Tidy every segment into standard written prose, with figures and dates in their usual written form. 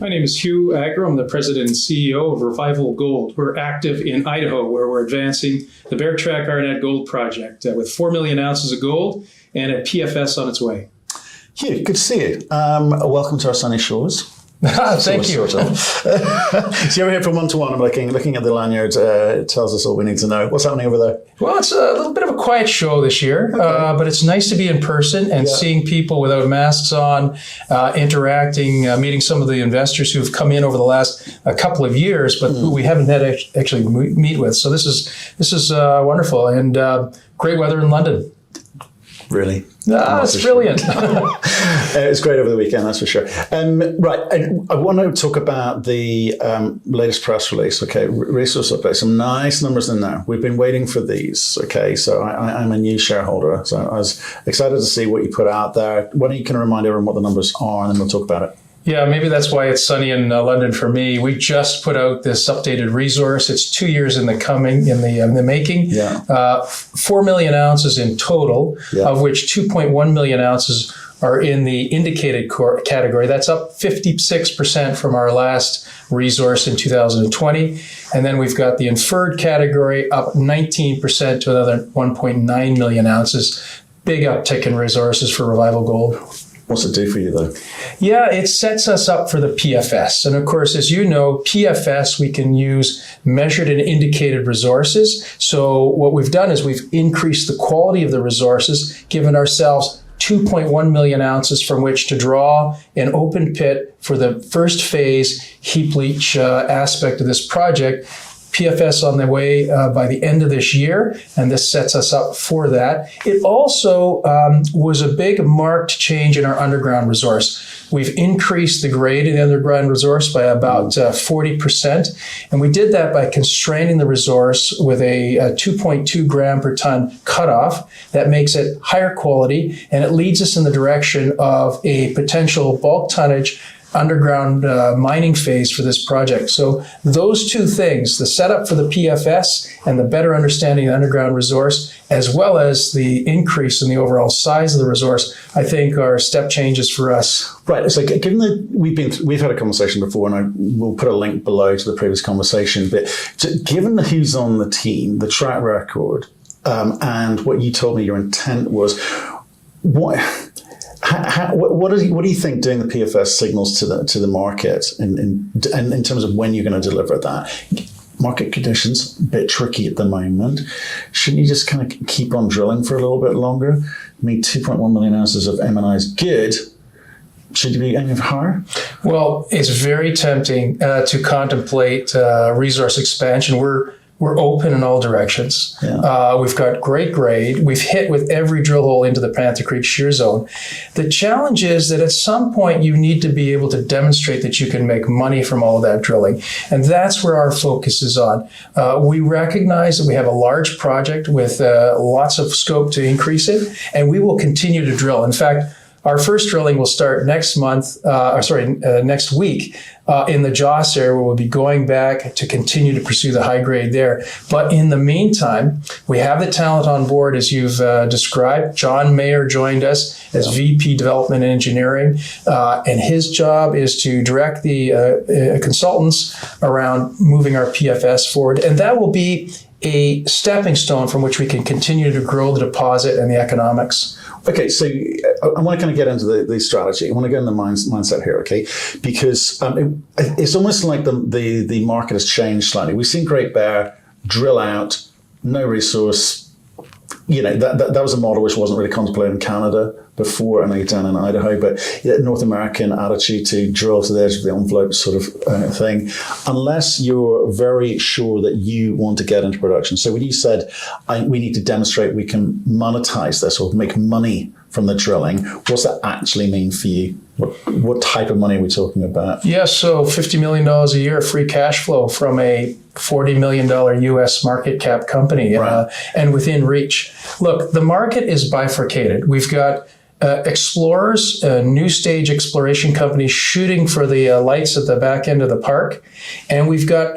My name is Hugh Agro. I'm the president and CEO of Revival Gold. We're active in Idaho, where we're advancing the Beartrack-Arnett Gold Project with 4 million ounces of gold and a PFS on its way. Hugh, good to see you. Welcome to our sunny shores. Thank you. So you're here from one-to-one. I'm looking at the lanyard. It tells us all we need to know. What's happening over there? Well, it's a little bit of a quiet show this year, but it's nice to be in person and seeing people without masks on, interacting, meeting some of the investors who've come in over the last couple of years, but who we haven't had actually meet with. So this is wonderful, and great weather in London. Really? It's brilliant. It was great over the weekend, that's for sure. Right, I want to talk about the latest press release, okay, resource update. Some nice numbers in there. We've been waiting for these, okay, so I'm a new shareholder, so I was excited to see what you put out there. Why don't you kind of remind everyone what the numbers are, and then we'll talk about it. Yeah, maybe that's why it's sunny in London for me. We just put out this updated resource. It's 2 years in the making. Yeah. 4 million ounces in total, of which 2.1 million ounces are in the indicated category. That's up 56% from our last resource in 2020. And then we've got the inferred category up 19% to another 1.9 million ounces. Big uptick in resources for Revival Gold. What's it do for you, though? Yeah, it sets us up for the PFS. And of course, as you know, PFS we can use measured and indicated resources. So what we've done is we've increased the quality of the resources, given ourselves 2.1 million ounces from which to draw an open pit for the first phase heap leach aspect of this project. PFS on the way by the end of this year, and this sets us up for that. It also was a big marked change in our underground resource. We've increased the grade in the underground resource by about 40%, and we did that by constraining the resource with a 2.2 gram per ton cutoff. That makes it higher quality, and it leads us in the direction of a potential bulk tonnage underground mining phase for this project. So those two things, the setup for the PFS and the better understanding of the underground resource, as well as the increase in the overall size of the resource, I think are step changes for us. Right. So given that we've had a conversation before, and I will put a link below to the previous conversation, but given who's on the team, the track record, and what you told me your intent was, what do you think doing the PFS signals to the market in terms of when you're going to deliver that? Market conditions a bit tricky at the moment. Shouldn't you just kind of keep on drilling for a little bit longer? I mean, 2.1 million ounces of M&I is good. Should you be aiming for higher? Well, it's very tempting to contemplate resource expansion. We're open in all directions. Yeah. We've got great grade. We've hit with every drill hole into the Panther Creek shear zone. The challenge is that at some point you need to be able to demonstrate that you can make money from all of that drilling. And that's where our focus is on. We recognize that we have a large project with lots of scope to increase it, and we will continue to drill. In fact, our first drilling will start next week in the Joss area, where we'll be going back to continue to pursue the high grade there. But in the meantime, we have the talent on board, as you've described. John Mayer joined us as VP Development and Engineering, and his job is to direct the consultants around moving our PFS forward. And that will be a stepping stone from which we can continue to grow the deposit and the economics. Okay, so I want to kind of get into the strategy. I want to get in the mindset here, okay? Because it's almost like the market has changed slightly. We've seen Great Bear drill out, no resource. You know, that was a model which wasn't really contemplated in Canada before, I know you're down in Idaho, but North American attitude to drill to the edge of the envelope sort of thing, unless you're very sure that you want to get into production. So when you said, we need to demonstrate we can monetize this or make money from the drilling, what's that actually mean for you? What type of money are we talking about? Yeah, so $50 million a year of free cash flow from a $40 million US market cap company, right. And within reach. Look, the market is bifurcated. We've got explorers, new stage exploration companies shooting for the lights at the back end of the park. And we've got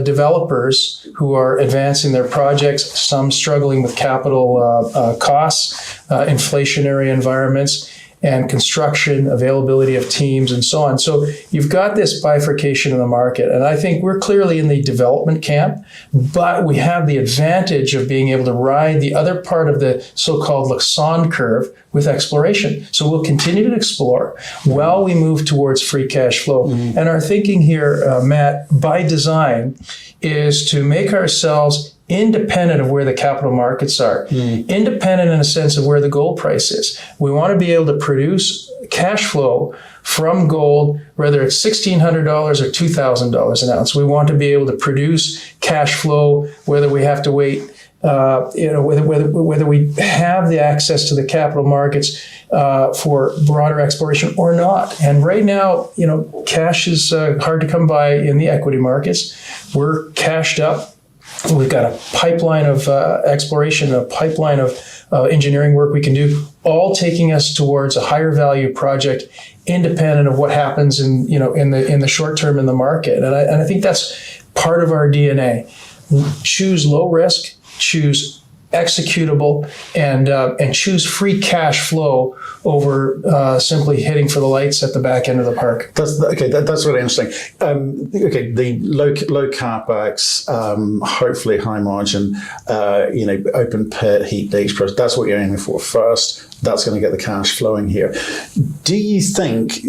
developers who are advancing their projects, some struggling with capital costs, inflationary environments. and construction, availability of teams, and so on. So you've got this bifurcation in the market. And I think we're clearly in the development camp, but we have the advantage of being able to ride the other part of the so-called Laxon curve with exploration. So we'll continue to explore while we move towards free cash flow. And our thinking here, Matt, by design, is to make ourselves independent of where the capital markets are, independent in a sense of where the gold price is. We want to be able to produce cash flow from gold, whether it's $1,600 or $2,000 an ounce. We want to be able to produce cash flow, whether we have to wait, whether we have the access to the capital markets for broader exploration or not. And right now, cash is hard to come by in the equity markets. We're cashed up. We've got a pipeline of exploration, a pipeline of engineering work we can do, all taking us towards a higher value project, independent of what happens in the short term in the market. And I think that's part of our DNA. Choose low risk, choose executable, and choose free cash flow over simply hitting for the lights at the back end of the park. That's really interesting. The low capex, hopefully high margin, open pit, heap, leach process. That's what you're aiming for first. That's going to get the cash flowing here. Do you think?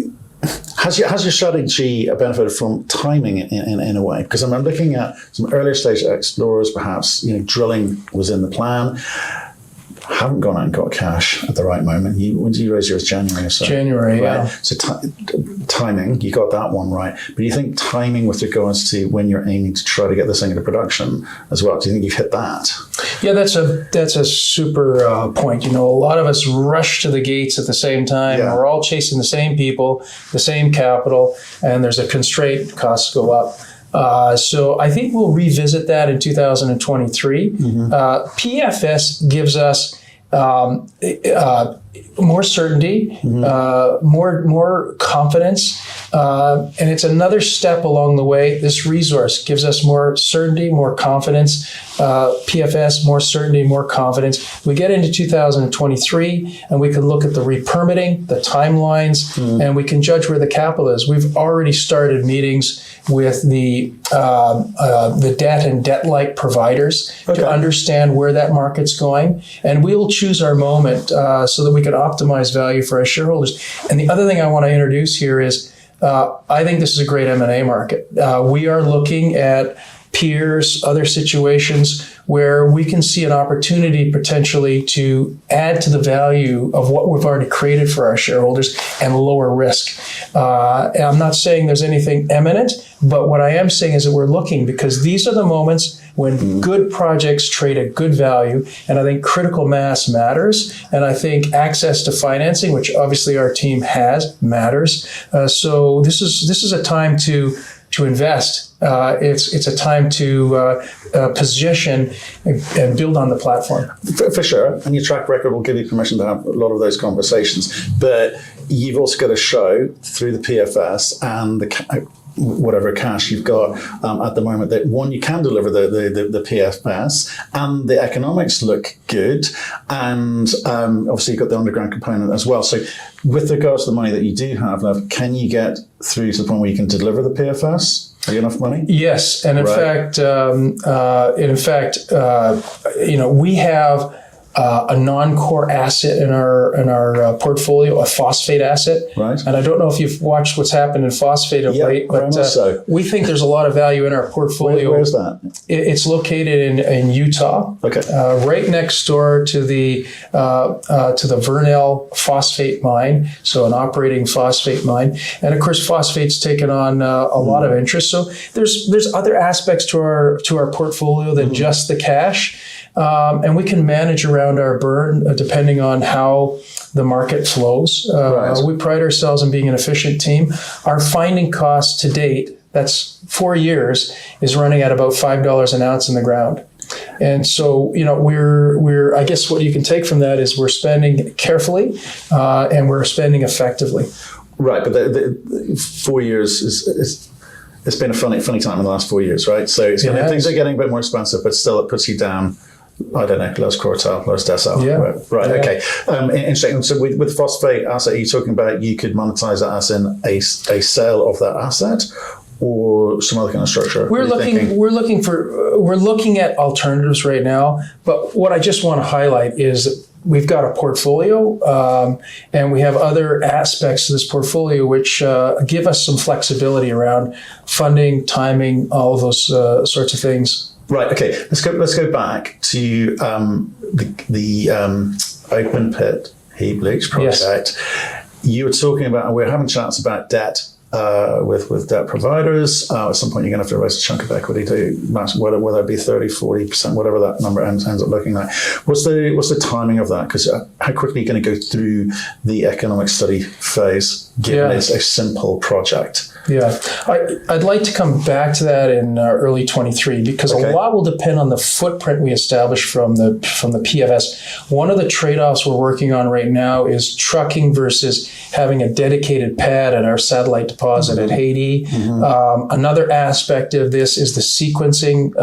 Has your strategy benefited from timing in a way? Because I'm looking at some earlier stage explorers, perhaps drilling was in the plan, haven't gone out and got cash at the right moment. When did you raise yours? January or so? January, right? Yeah. So timing, you got that one right. But do you think timing with regards to when you're aiming to try to get this thing into production as well? Do you think you've hit that? Yeah, that's a super point. A lot of us rush to the gates at the same time. Yeah. We're all chasing the same people, the same capital, and there's a constraint, costs go up. So I think we'll revisit that in 2023. PFS gives us more certainty, more confidence, and it's another step along the way. This resource gives us more certainty, more confidence. PFS, more certainty, more confidence. We get into 2023, and we can look at the re-permitting, the timelines, and we can judge where the capital is. We've already started meetings with the debt and debt-like providers to understand where that market's going, and we'll choose our moment so that we can optimize value for our shareholders. And the other thing I want to introduce here is I think this is a great M&A market. We are looking at peers, other situations where we can see an opportunity potentially to add to the value of what we've already created for our shareholders and lower risk. And I'm not saying there's anything imminent, but what I am saying is that we're looking, because these are the moments when good projects trade at good value, and I think critical mass matters, and I think access to financing, which obviously our team has, matters. So this is a time to invest. It's a time to position and build on the platform. For sure, and your track record will give you permission to have a lot of those conversations. But you've also got to show through the PFS and the whatever cash you've got at the moment that, one, you can deliver the PFS and the economics look good, and obviously you've got the underground component as well. So with regards to the money that you do have left, can you get through to the point where you can deliver the PFS? Have you enough money? Yes, and in fact, we have a non-core asset in our portfolio, a phosphate asset. Right. And I don't know if you've watched what's happened in phosphate of late, but we think there's a lot of value in our portfolio. Where's that? It's located in Utah. Okay. Right next door to the Vernell phosphate mine, so an operating phosphate mine. And of course, phosphate's taken on a lot of interest. So there's other aspects to our portfolio than just the cash. And we can manage around our burn depending on how the market flows. Right. We pride ourselves in being an efficient team. Our finding cost to date, that's 4 years, is running at about $5 an ounce in the ground. And so, we're I guess what you can take from that is we're spending carefully and we're spending effectively. Right, but the 4 years it's been a funny time in the last 4 years, right? So things are getting a bit more expensive, but still it puts you down I don't know, lowest quartile, lowest decile. Yeah. Right. Yeah. Okay. Interesting. So with phosphate asset, you're talking about you could monetize that as in a sale of that asset, or some other kind of structure? We're looking at alternatives right now. But what I just want to highlight is we've got a portfolio, and we have other aspects to this portfolio which give us some flexibility around funding, timing, all of those sorts of things. Right. Okay. Let's go back to the open pit heap leach project. Yes. You were talking about, and we're having chats about debt with debt providers. At some point, you're going to have to raise a chunk of equity to match, whether it be 30, 40%, whatever that number ends up looking like. What's the timing of that? Because how quickly are you going to go through the economic study phase, given it's a simple project? Yeah, I'd like to come back to that in early 23 because a lot will depend on the footprint we establish from the PFS. One of the trade-offs we're working on right now is trucking versus having a dedicated pad at our satellite deposit at Haiti. Another aspect of this is the sequencing.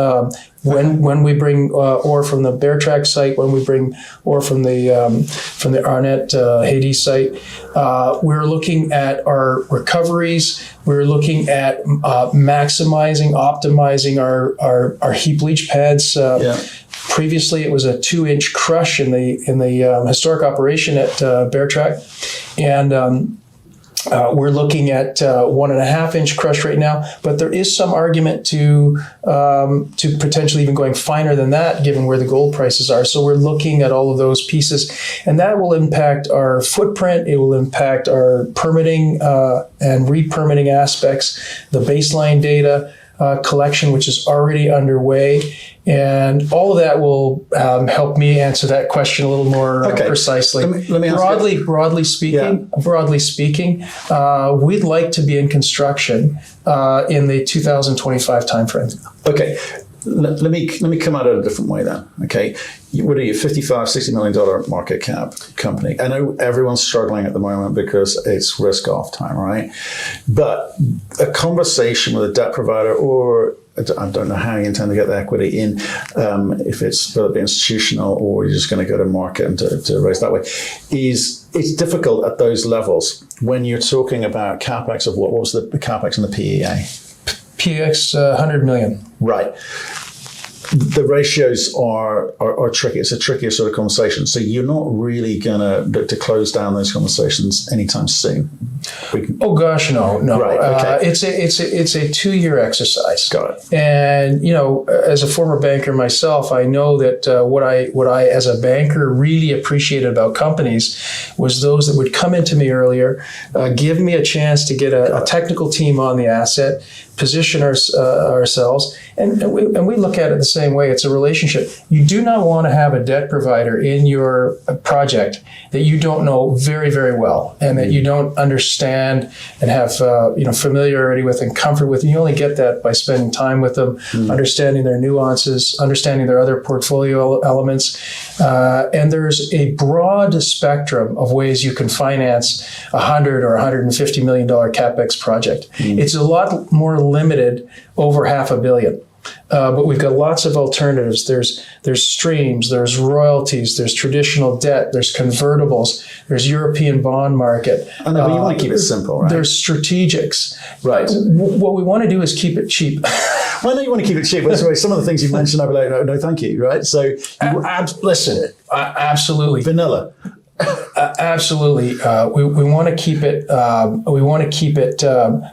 When we bring ore from the Beartrack site, when we bring ore from the Arnett Haiti site, we're looking at our recoveries. We're looking at optimizing our heap leach pads. Previously, it was a 2-inch crush in the historic operation at Beartrack, and we're looking at 1.5-inch crush right now, but there is some argument to potentially even going finer than that, given where the gold prices are. So we're looking at all of those pieces, and that will impact our footprint. It will impact our permitting and re-permitting aspects, the baseline data collection, which is already underway. And all of that will help me answer that question a little more precisely. Let me ask broadly speaking, we'd like to be in construction in the 2025 timeframe. Okay. Let me come at it a different way then. Okay. What are you, $55-60 million market cap company? I know everyone's struggling at the moment because it's risk off time, right? But a conversation with a debt provider, or I don't know how you intend to get the equity in, if it's whether it be institutional or you're just going to go to market and to raise that way, it's difficult at those levels when you're talking about capex of what was the capex in the PEA? PX 100 million. Right. The ratios are tricky. It's a trickier sort of conversation. So you're not really going to close down those conversations anytime soon. Oh gosh, no. Right. Okay. It's a 2-year exercise. Got it. And as a former banker myself, I know that what I as a banker really appreciated about companies was those that would come into me earlier, give me a chance to get a technical team on the asset, position ourselves, and we look at it the same way. It's a relationship. You do not want to have a debt provider in your project that you don't know very, very well and that you don't understand and have familiarity with and comfort with. And you only get that by spending time with them, understanding their nuances, understanding their other portfolio elements. And there's a broad spectrum of ways you can finance $100 or $150 million capex project. It's a lot more limited over $500 million. But we've got lots of alternatives. There's streams, there's royalties, there's traditional debt, there's convertibles, there's European bond market. I know, but you want to keep it simple, right? There's strategics. Right. What we want to do is keep it cheap. Well, I know you want to keep it cheap, but some of the things you mentioned, I'd be like, no, thank you, right? So, listen, absolutely. Vanilla. Absolutely. We want to keep it. We want to keep it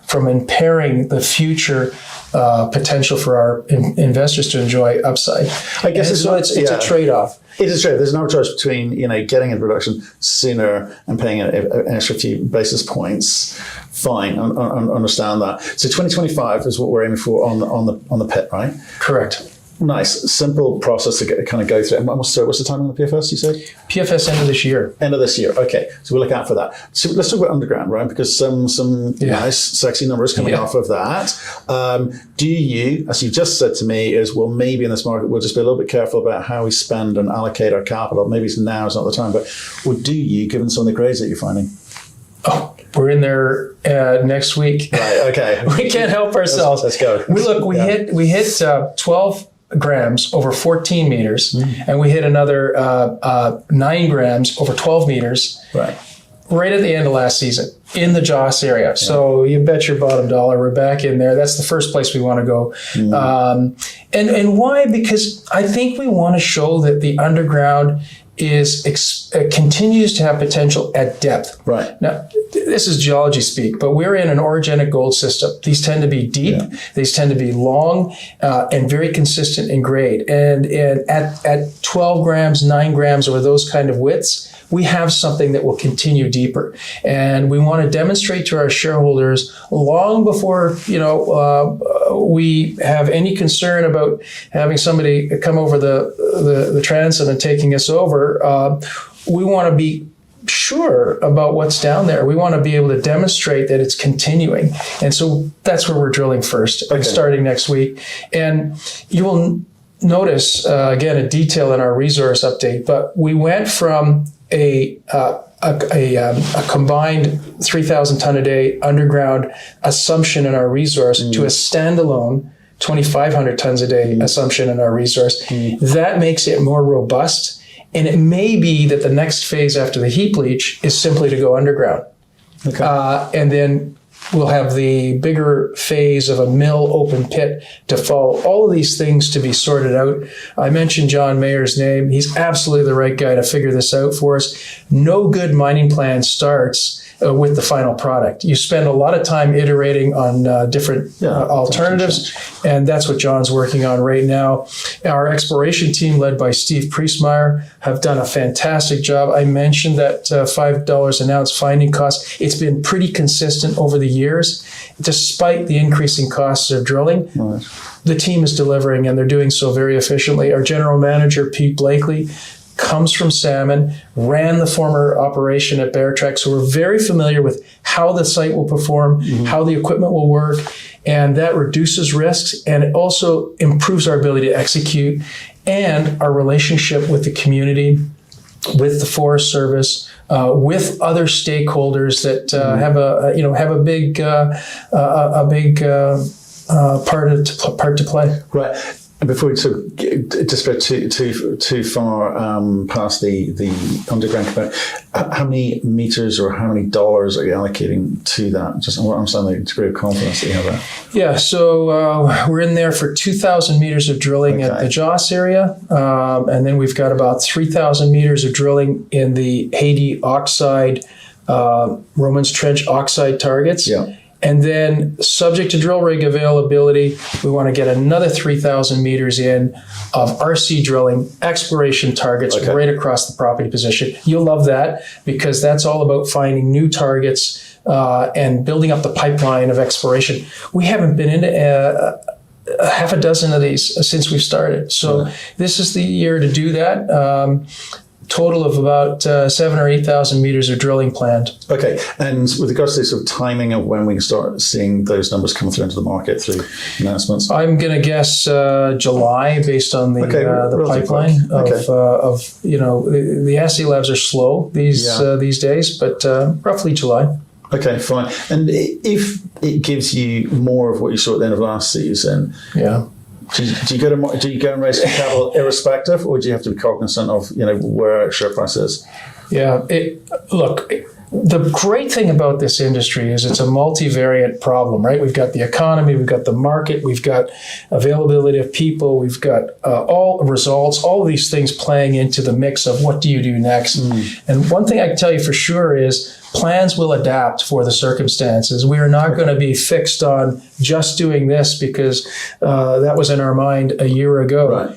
from impairing the future potential for our investors to enjoy upside. I guess it's a trade-off. It is true. There's an arbitrage between getting into production sooner and paying an extra few basis points. Fine, understand that. So 2025 is what we're aiming for on the pit, right? Correct. Nice, simple process to kind of go through. And what's the time on the PFS, you said? PFS end of this year. End of this year, okay. So we'll look out for that. So let's talk about underground, right? Because some nice, sexy numbers coming off of that. Do you, as you just said to me, maybe in this market, we'll just be a little bit careful about how we spend and allocate our capital. Maybe now is not the time, or do you, given some of the grades that you're finding? Oh, we're in there next week. Right, okay. We can't help ourselves. Let's go. We hit 12 grams over 14 meters, and we hit another 9 grams over 12 meters. Right at the end of last season in the Joss area. So you bet your bottom dollar we're back in there. That's the first place we want to go. And why? Because I think we want to show that the underground continues to have potential at depth. Now, this is geology speak, but we're in an orogenic gold system. These tend to be deep, these tend to be long, and very consistent in grade. And at 12 grams, 9 grams, or those kind of widths, we have something that will continue deeper. And we want to demonstrate to our shareholders long before, we have any concern about having somebody come over the transit and taking us over. We want to be sure about what's down there. We want to be able to demonstrate that it's continuing. And so that's where we're drilling first, starting next week. And you will notice, again, a detail in our resource update, but we went from a combined 3,000 ton a day underground assumption in our resource to a standalone 2,500 tons a day assumption in our resource. That makes it more robust. And it may be that the next phase after the heap leach is simply to go underground. And then we'll have the bigger phase of a mill open pit to follow. All of these things to be sorted out. I mentioned John Mayer's name. He's absolutely the right guy to figure this out for us. No good mining plan starts with the final product. You spend a lot of time iterating on different alternatives, and that's what John's working on right now. Our exploration team, led by Steve Priestmeyer, have done a fantastic job. I mentioned that $5 an ounce finding cost. It's been pretty consistent over the years, despite the increasing costs of drilling. The team is delivering, and they're doing so very efficiently. Our general manager, Pete Blakely, comes from salmon, ran the former operation at Beartrack, so we're very familiar with how the site will perform, how the equipment will work, and that reduces risks, and it also improves our ability to execute and our relationship with the community, with the Forest Service, with other stakeholders that have a big part to play. Right. And before we sort of just go too far past the underground component, how many meters or how many dollars are you allocating to that? Just I want to understand the degree of confidence that you have there. Yeah, so we're in there for 2,000 meters of drilling at the Joss area, and then we've got about 3,000 meters of drilling in the Haiti oxide, Romans Trench oxide targets. And then, subject to drill rig availability, we want to get another 3,000 meters in of RC drilling, exploration targets right across the property position. You'll love that, because that's all about finding new targets and building up the pipeline of exploration. We haven't been into half a dozen of these since we've started. So this is the year to do that. Total of about 7,000 or 8,000 meters of drilling planned. Okay, and with regards to the sort of timing of when we can start seeing those numbers come through into the market through announcements, I'm going to guess July, based on the pipeline of the assay labs are slow these days, but roughly July. Okay, fine. And if it gives you more of what you saw at the end of last season, Do you go and raise capital irrespective, or do you have to be cognizant of where our share price is? The great thing about this industry is it's a multivariate problem, right? We've got the economy, we've got the market, we've got availability of people, we've got all results, all of these things playing into the mix of what do you do next. And one thing I can tell you for sure is plans will adapt for the circumstances. We are not going to be fixed on just doing this because that was in our mind a year ago.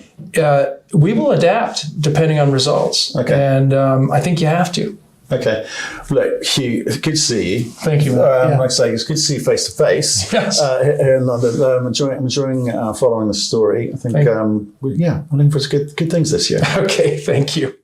We will adapt depending on results. And I think you have to. Okay. Look, Hugh, it's good to see you. Thank you. Like I say, it's good to see you face to face here in London. I'm enjoying following the story. I think, we're looking for good things this year. Okay, thank you.